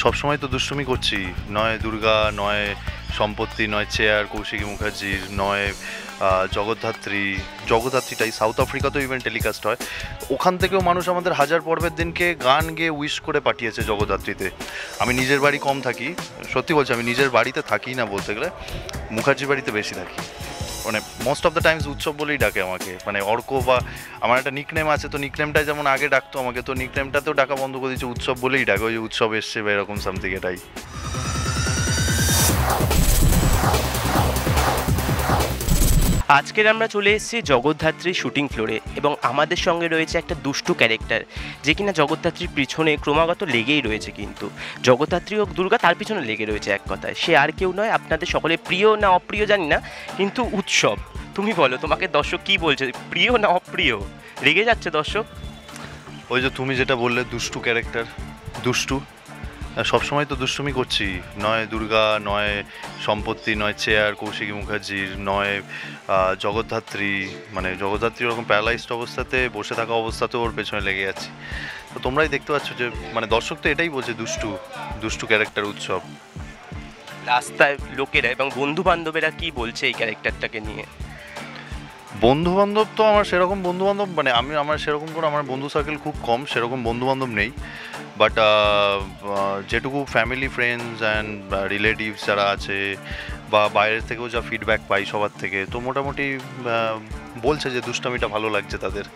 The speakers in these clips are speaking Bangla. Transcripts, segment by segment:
সবসময় তো দুষ্টুমি করছি। নয় দুর্গা, নয় সম্পত্তি, নয় চেয়ার কৌশিকী মুখার্জির, নয় জগদ্ধাত্রী। জগদ্ধাত্রীটাই সাউথ আফ্রিকাতেও ইভেন্ট টেলিকাস্ট হয়। ওখান থেকেও মানুষ আমাদের হাজার পর্বের দিনকে গান গেয়ে উইশ করে পাঠিয়েছে জগদ্ধাত্রীতে। আমি নিজের বাড়ি কম থাকি, সত্যি বলছি, আমি নিজের বাড়িতে থাকি না বলতে গেলে, মুখার্জি বাড়িতে বেশি থাকি। মানে মোস্ট অফ দ্য টাইমস উৎসব বলেই ডাকে আমাকে, মানে অর্ক, বা আমার একটা নিকনেম আছে, তো নিকনেমটা যেমন আগে ডাকতো আমাকে, তো নিকনেমটাতেও ডাকা বন্ধ করে দিয়েছে, উৎসব বলেই ডাকে, ওই যে উৎসব এসছে বা এরকম সামথিং, এটাই। আজকের আমরা চলে এসেছি জগদ্ধাত্রীর শুটিং ফ্লোরে এবং আমাদের সঙ্গে রয়েছে একটা দুষ্টু ক্যারেক্টার, যে কিনা জগদ্ধাত্রীর পিছনে ক্রমাগত লেগেই রয়েছে। কিন্তু জগদ্ধাত্রী ও দুর্গা তার পিছনে লেগে রয়েছে এক কথায়। সে আর কেউ নয়, আপনাদের সকলে প্রিয় না অপ্রিয় জানি না, কিন্তু উৎসব। তুমি বলো, তোমাকে দর্শক কি বলছে, প্রিয় না অপ্রিয়? রেগে যাচ্ছে দর্শক? ওই যে তুমি যেটা বললে দুষ্টু ক্যারেক্টার, দুষ্টু, সবসময় তো দুষ্টুমি করছি। নয় দুর্গা, নয় সম্পত্তি, নয় চেয়ার কৌশিকী মুখার্জির, নয় জগদ্ধাত্রী। মানে জগদ্ধাত্রী ওরকম প্যারালাইজড অবস্থাতে, বসে থাকা অবস্থাতেও ওর পেছনে লেগে যাচ্ছি। তো তোমরাই দেখতে পাচ্ছ যে মানে দর্শক তো এটাই বলছে, দুষ্টু, দুষ্টু ক্যারেক্টার উৎসব। রাস্তায় লোকেরা এবং বন্ধু বান্ধবেরা কি বলছে এই ক্যারেক্টারটাকে নিয়ে? বন্ধু বান্ধব তো আমার সেরকম বন্ধু বান্ধব, মানে আমার সেরকম করে আমার বন্ধু সার্কেল খুব কম, সেরকম বন্ধু বান্ধব নেই। বাট যেটুকু ফ্যামিলি, ফ্রেন্ডস অ্যান্ড রিলেটিভস যারা আছে, বা বাইরের থেকেও যা ফিডব্যাক পাই সবার থেকে, তো মোটামুটি বলছে যে দুষ্টামিটা ভালো লাগছে তাদের।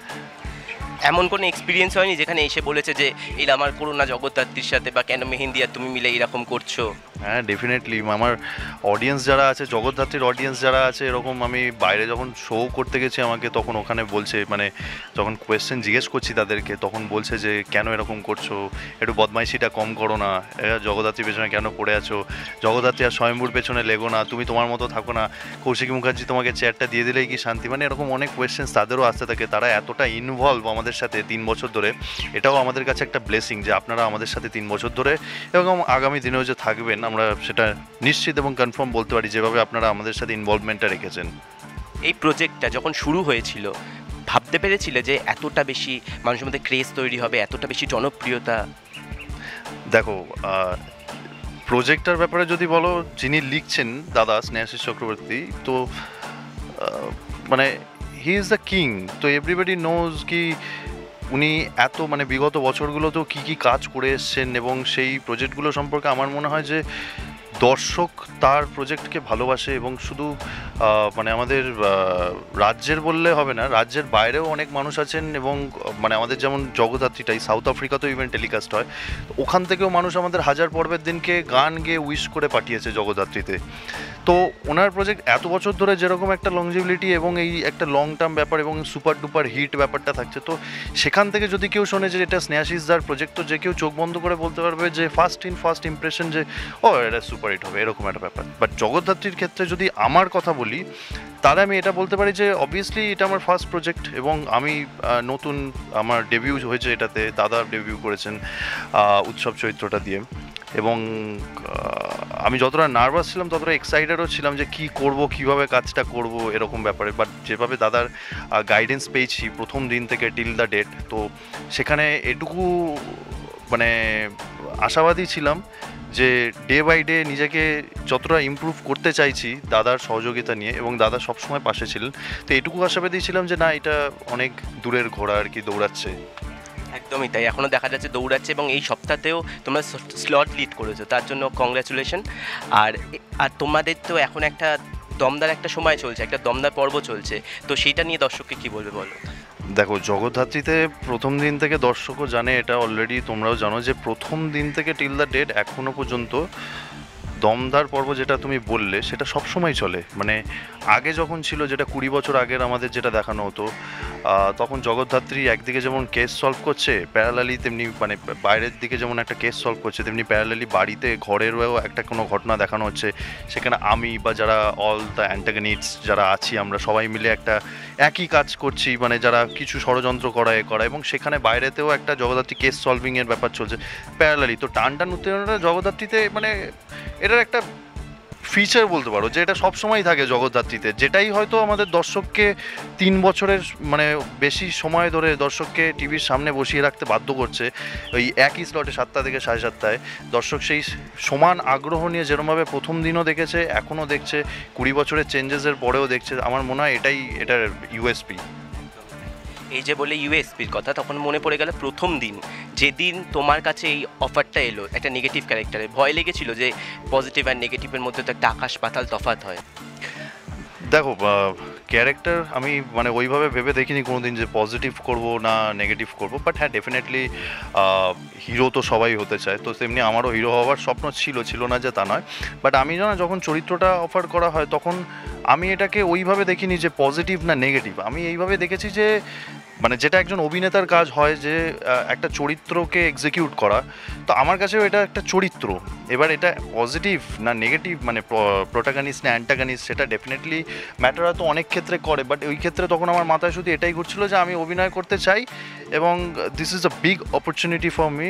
এমন কোনো এক্সপিরিয়েন্স হয়নি যেখানে এসে বলেছে যে এটা আমার করোনা জগদ্ধাত্রীর সাথে, বা কেন মেহেন্দি আর তুমি মিলে এরকম করছো? হ্যাঁ, ডেফিনেটলি আমার অডিয়েন্স যারা আছে, জগদ্ধাত্রীর অডিয়েন্স যারা আছে, এরকম আমি বাইরে যখন শো করতে গেছি আমাকে, তখন ওখানে বলছে, মানে যখন কোয়েশ্চেন জিজ্ঞেস করছি তাদেরকে, তখন বলছে যে কেন এরকম করছো, একটু বদমাইশিটা কম করো না, জগদ্ধাত্রীর পেছনে কেন পড়ে আছো, জগদ্ধাত্রী আর স্বয়ম্ভুর পেছনে লেগো না, তুমি তোমার মতো থাকো না, কৌশিকী মুখার্জি তোমাকে চেয়ারটা দিয়ে দিলেই কি শান্তি। মানে এরকম অনেক কোয়েশ্চেন্স তাদেরও আসতে থাকে। তারা এতটা ইনভলভ আমাদের সাথে 3 বছর ধরে, এটাও আমাদের কাছে একটা ব্লেসিং যে আপনারা আমাদের সাথে 3 বছর ধরে, এবং আগামী দিনেও যে থাকবেন, আমরা সেটা নিশ্চিত এবং কনফার্ম বলতে পারি, যেভাবে আপনারা আমাদের সাথে ইনভলভমেন্টটা রেখেছেন। এই প্রজেক্টটা যখন শুরু হয়েছিল, ভাবতে পেরেছিলে যে এতটা বেশি মানুষের মধ্যে ক্রেজ তৈরি হবে, এতটা বেশি জনপ্রিয়তা? দেখো, প্রজেক্টটার ব্যাপারে যদি বলো, যিনি লিখছেন দাদা স্নেহাশিস চক্রবর্তী, তো মানে হি ইজ দ্য কিং। তো এভরিবডি নোজ কি উনি এত মানে বিগত বছরগুলোতেও কী কী কাজ করে এসছেন, এবং সেই প্রজেক্টগুলো সম্পর্কে আমার মনে হয় যে দর্শক তার প্রজেক্টকে ভালোবাসে। এবং শুধু মানে আমাদের রাজ্যের বললে হবে না, রাজ্যের বাইরেও অনেক মানুষ আছেন, এবং মানে আমাদের যেমন জগদ্ধাত্রীটাই সাউথ আফ্রিকাতেও ইভেন্ট টেলিকাস্ট হয়, ওখান থেকেও মানুষ আমাদের হাজার পর্বের দিনকে গান গেয়ে উইশ করে পাঠিয়েছে জগদ্ধাত্রীতে। তো ওনার প্রজেক্ট এত বছর ধরে যেরকম একটা লংজিবিলিটি এবং এই একটা লং টার্ম ব্যাপার এবং সুপার ডুপার হিট ব্যাপারটা থাকছে, তো সেখান থেকে যদি কেউ শোনে যে এটা স্নেহাশিসদার প্রজেক্ট, তো যে কেউ চোখ বন্ধ করে বলতে পারবে যে ফার্স্ট ইমপ্রেশন যে ও এটা সুপার হিট হবে, এরকম একটা ব্যাপার। বাট জগদ্ধাত্রীর ক্ষেত্রে যদি আমার কথা বলি, তাহলে আমি এটা বলতে পারি যে অবভিয়াসলি এটা আমার ফার্স্ট প্রজেক্ট, এবং আমি নতুন, আমার ডেবিউ হয়েছে এটাতে, দাদা ডেবিউ করেছেন উৎসব চরিত্রটা দিয়ে। এবং আমি যতটা নার্ভাস ছিলাম ততটা এক্সাইটেডও ছিলাম যে কি করব, কিভাবে কাজটা করব, এরকম ব্যাপারে। বাট যেভাবে দাদার গাইডেন্স পেয়েছি প্রথম দিন থেকে টিল দ্য ডেট, তো সেখানে এটুকু মানে আশাবাদী ছিলাম যে ডে বাই ডে নিজেকে যতটা ইমপ্রুভ করতে চাইছি দাদার সহযোগিতা নিয়ে, এবং দাদা সবসময় পাশে ছিলেন। তো এটুকু আশাবাদী ছিলাম যে না, এটা অনেক দূরের ঘোড়া আর কি, দৌড়াচ্ছে। একদমই তাই, এখনও দেখা যাচ্ছে দৌড়াচ্ছে, এবং এই সপ্তাহতেও তোমরা স্লট লিড করেছো, তার জন্য কংগ্রাচুলেশন। আর আর তোমাদের তো এখন একটা দমদার একটা সময় চলছে, একটা দমদার পর্ব চলছে, তো সেইটা নিয়ে দর্শককে কি বলবে বলো? দেখো, জগদ্ধাত্রীতে প্রথম দিন থেকে দর্শকও জানে, এটা অলরেডি তোমরাও জানো, যে প্রথম দিন থেকে টিল দ্য ডেট এখনো পর্যন্ত দমদার পর্ব যেটা তুমি বললে সেটা সবসময় চলে। মানে আগে যখন ছিল, যেটা 20 বছর আগের আমাদের যেটা দেখানো হতো, তখন জগদ্ধাত্রী একদিকে যেমন কেস সলভ করছে প্যারালালি, তেমনি মানে বাইরের দিকে যেমন একটা কেস সলভ করছে, তেমনি প্যারালালি বাড়িতে ঘরেরও একটা কোনো ঘটনা দেখানো হচ্ছে। সেখানে আমি বা যারা অল দ্য অ্যান্টাগনিস্টস যারা আছি, আমরা সবাই মিলে একটা একই কাজ করছি, মানে যারা কিছু ষড়যন্ত্র করা এবং সেখানে বাইরেতেও একটা জগদ্ধাত্রী কেস সলভিংয়ের ব্যাপার চলছে প্যারালালি। তো টান উত্তেজনাটা জগদ্ধাত্রীতে, মানে এটার একটা ফিচার বলতে পারো, যে এটা সবসময় থাকে জগদ্ধাত্রীতে, যেটাই হয়তো আমাদের দর্শককে 3 বছরের মানে বেশি সময় ধরে দর্শককে টিভির সামনে বসিয়ে রাখতে বাধ্য করছে। ওই একই স্লটে 7টা থেকে 7:30টায় দর্শক সেই সমান আগ্রহ নিয়ে যেরমভাবে প্রথম দিনও দেখেছে, এখনও দেখছে, 20 বছরের চেঞ্জেসের পরেও দেখছে। আমার মনে হয় এটাই এটার ইউএসপি। এই যে বলে ইউএসপির কথা, তখন মনে পড়ে গেল প্রথম দিন যেদিন তোমার কাছে এই অফারটা এলো একটা নেগেটিভ ক্যারেক্টারে, ভয় লেগেছিল যে পজিটিভ আর নেগেটিভের মধ্যে তো একটা আকাশ পাতাল তফাৎ হয়? দেখো, ক্যারেক্টার আমি মানে ওইভাবে ভেবে দেখিনি কোনোদিন যে পজিটিভ করব না নেগেটিভ করব, বাট হ্যাঁ ডেফিনেটলি হিরো তো সবাই হতে চায়, তো তেমনি আমারও হিরো হওয়ার স্বপ্ন ছিল না যে তা নয়। বাট আমি যখন চরিত্রটা অফার করা হয় তখন আমি এটাকে ওইভাবে দেখিনি যে পজিটিভ না নেগেটিভ। আমি এইভাবে দেখেছি যে মানে যেটা একজন অভিনেতার কাজ হয়, যে একটা চরিত্রকে এক্সিকিউট করা, তো আমার কাছেও এটা একটা চরিত্র। এবার এটা পজিটিভ না নেগেটিভ, মানে প্রোটাগনিস্ট না অ্যান্টাগনিস্ট, সেটা ডেফিনেটলি ম্যাটার হয়তো অনেক ক্ষেত্রে করে, বাট ওই ক্ষেত্রে তখন আমার মাথায় শুধু এটাই ঘুরছিল যে আমি অভিনয় করতে চাই এবং this is a big opportunity for me.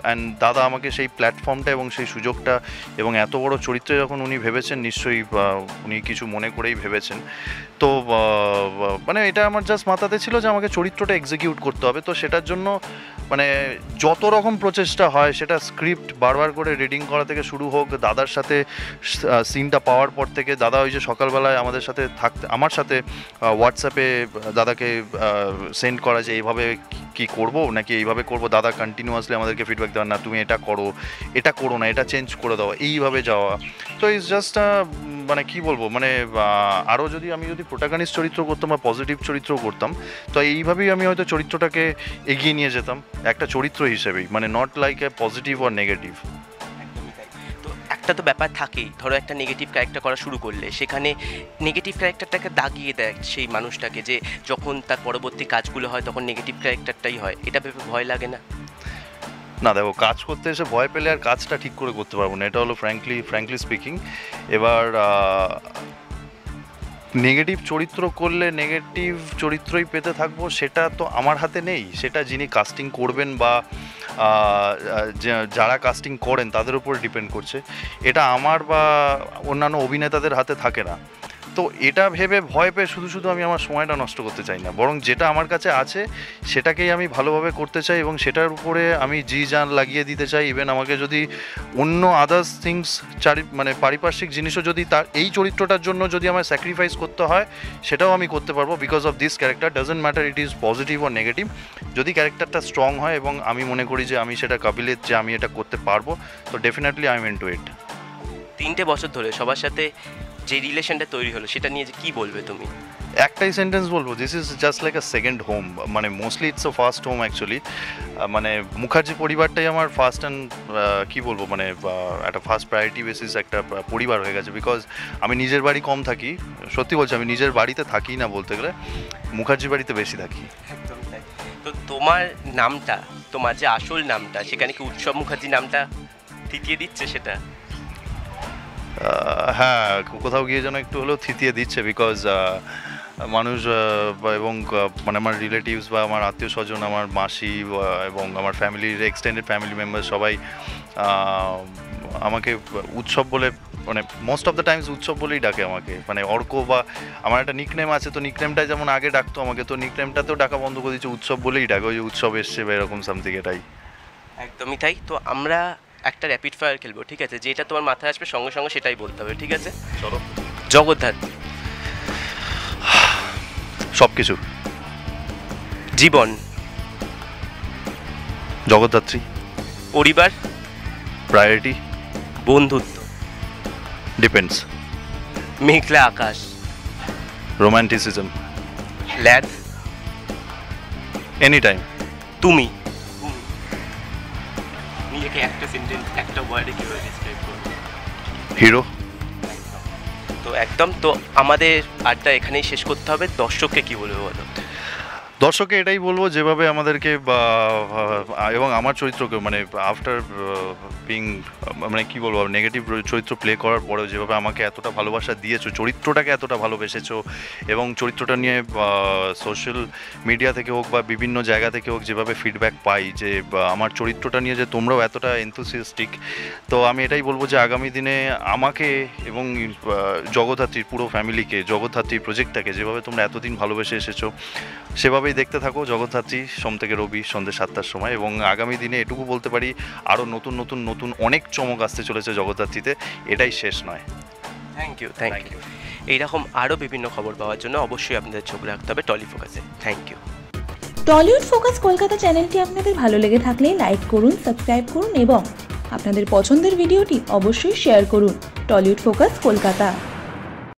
And দাদা আমাকে সেই প্ল্যাটফর্মটা এবং সেই সুযোগটা এবং এত বড় চরিত্রে যখন উনি ভেবেছেন, নিশ্চয়ই উনি কিছু মনে করেই ভেবেছেন। তো মানে এটা আমার জাস্ট মাথাতে ছিল যে আমাকে চরিত্রটা এক্সিকিউট করতে হবে। তো সেটার জন্য মানে যত রকম প্রচেষ্টা হয়, সেটা স্ক্রিপ্ট বারবার করে রিডিং করা থেকে শুরু হোক, দাদার সাথে সিনটা পাওয়ার পর থেকে, দাদা ওই যে সকালবেলায় আমাদের সাথে থাকতে, আমার সাথে হোয়াটসঅ্যাপে দাদাকে সেন্ড করা যে এইভাবে কি করব নাকি এইভাবে করব, দাদা কন্টিনিউয়াসলি আমাদেরকে ফিডব্যাক দেওয়া, না তুমি এটা করো না, এটা চেঞ্জ করে দাও, এইভাবে যাওয়া। তো ইটস জাস্ট মানে কি বলবো, মানে আরও আমি যদি প্রোটাগনিস্ট চরিত্র করতাম বা পজিটিভ চরিত্র করতাম, তো এইভাবেই আমি হয়তো চরিত্রটাকে এগিয়ে নিয়ে যেতাম একটা চরিত্র হিসেবেই, মানে not like a positive or negative. তো একটা তো ব্যাপার থাকেই, ধরো একটা নেগেটিভ ক্যারেক্টার করা শুরু করলে সেখানে নেগেটিভ ক্যারেক্টারটাকে দাগিয়ে দেয় সেই মানুষটাকে, যে যখন তার পরবর্তী কাজগুলো হয় তখন নেগেটিভ ক্যারেক্টারটাই হয়। এটা ভেবে ভয় লাগে না? না দেখো, কাজ করতে এসে ভয় পেলে আর কাজটা ঠিক করে করতে পারবো না, এটা হলো ফ্র্যাঙ্কলি স্পিকিং। এবার নেগেটিভ চরিত্র করলে নেগেটিভ চরিত্রই পেতে থাকবো, সেটা তো আমার হাতে নেই। সেটা যিনি কাস্টিং করবেন বা যারা কাস্টিং করেন তাদের উপর ডিপেন্ড করছে। এটা আমার বা অন্যান্য অভিনেতাদের হাতে থাকে না। তো এটা ভেবে ভয় পেয়ে শুধু আমি আমার সময়টা নষ্ট করতে চাই না, বরং যেটা আমার কাছে আছে সেটাকেই আমি ভালোভাবে করতে চাই এবং সেটার উপরে আমি জি জান লাগিয়ে দিতে চাই। ইভেন আমাকে যদি অন্য আদার্স থিংস মানে পারিপার্শ্বিক জিনিসও যদি তার এই চরিত্রটার জন্য যদি আমার স্যাক্রিফাইস করতে হয়, সেটাও আমি করতে পারবো, because of this character. Doesn't matter it is positive or negative, যদি ক্যারেক্টারটা স্ট্রং হয় এবং আমি মনে করি যে আমি সেটা কাবিলিয়ত, যে আমি এটা করতে পারবো, তো ডেফিনেটলি আই এম ইনটু ইট। 3টে বছর ধরে সবার সাথে যে রিলেশনটা তৈরি হলো সেটা নিয়ে কি বলবে তুমি? একটাই সেন্টেন্স বলবো, this is just like a second home. মানে mostly it's a first home actually. মানে মুখার্জি পরিবারটাই আমার ফার্স্ট অ্যান্ড কী বলবো, মানে একটা ফার্স্ট প্রায়োরিটি বেসিস একটা পরিবার হয়ে গেছে। বিকজ আমি নিজের বাড়ি কম থাকি, সত্যি বলছি, আমি নিজের বাড়িতে থাকি না, বলতে গেলে মুখার্জি বাড়িতে বেশি থাকি। একদম তাই। তো তোমার নামটা, তোমার যে আসল নামটা, সেখানে কি উৎসব মুখার্জি নামটা থিতিয়ে দিচ্ছে সেটা? হ্যাঁ, কোথাও গিয়ে যেন একটু হলেও থিতিয়ে দিচ্ছে, বিকজ মানুষ এবং মানে আমার রিলেটিভস বা আমার আত্মীয় স্বজন, আমার মাসি এবং আমার ফ্যামিলির এক্সটেন্ডেড ফ্যামিলি মেম্বার সবাই আমাকে উৎসব বলে, মানে মোস্ট অফ দ্য টাইমস উৎসব বলেই ডাকে আমাকে। মানে অর্ক, বা আমার একটা নিকনেম আছে, তো নিকনেমটা যেমন আগে ডাকতো আমাকে, তো নিকনেমটাতেও ডাকা বন্ধ করে দিচ্ছে, উৎসব বলেই ডাকে, ওই যে উৎসব এসছে বা এরকম সামথিং, এটাই। একদমই তাই। তো আমরা একটা র্যাপিড ফায়ার খেলবো, ঠিক আছে? যেটা তোমার মাথায় আসবে সঙ্গে সঙ্গে সেটাই বলতে হবে, ঠিক আছে? চলো। জগদ্ধাত্রী। সব কিছু। জীবন। জগদ্ধাত্রী। পরিবার। প্রায়োরিটি। বন্ধুত্ব। ডিপেন্ডস। মেঘলা আকাশ। রোম্যান্টিসিজম। ল্যাদ। Any time. তুমি। নিজেকে একটা সেন্টেন্স, একটা ওয়ার্ডে কিভাবে ডিসক্রাইব করবে? হিরো। তো একদম। তো আমাদের আড্ডা এখানেই শেষ করতে হবে। দর্শককে কি বলবে বলো? দর্শককে এটাই বলবো, যেভাবে আমাদেরকে এবং আমার চরিত্রকে মানে আফটার বিং মানে কি বলবো নেগেটিভ চরিত্র প্লে করার পরেও যেভাবে আমাকে এতটা ভালোবাসা দিয়েছো, চরিত্রটাকে এতটা ভালোবেসেছো, এবং চরিত্রটা নিয়ে সোশ্যাল মিডিয়া থেকে হোক বা বিভিন্ন জায়গা থেকে হোক যেভাবে ফিডব্যাক পাই যে আমার চরিত্রটা নিয়ে যে তোমরাও এতটা এনথুসিয়াস্টিক, তো আমি এটাই বলবো যে আগামী দিনে আমাকে এবং জগদ্ধাত্রীর পুরো ফ্যামিলিকে, জগদ্ধাত্রী প্রজেক্টটাকে যেভাবে তোমরা এতদিন ভালোবেসে এসেছো সেভাবেই দেখতে থাকো জগদ্ধাত্রী সোম থেকে রবি সন্ধ্যে 7টার সময়। এবং আগামী দিনে এটুকু বলতে পারি আরও নতুন নতুন নতুন অনেক চমক আসতে চলেছে জগদ্ধাত্রীতে, এটাই শেষ নয়। Thank you. এইরকম আরও বিভিন্ন খবর পাওয়ার জন্য অবশ্যই আপনাদের চোখ রাখতে হবে টলি ফোকাসে। Thank you. Tollywood focus Kolkata চ্যানেলটি আপনাদের ভালো লেগে থাকলে লাইক করুন, সাবস্ক্রাইব করুন এবং আপনাদের পছন্দের ভিডিওটি অবশ্যই শেয়ার করুন। Tollywood focus Kolkata.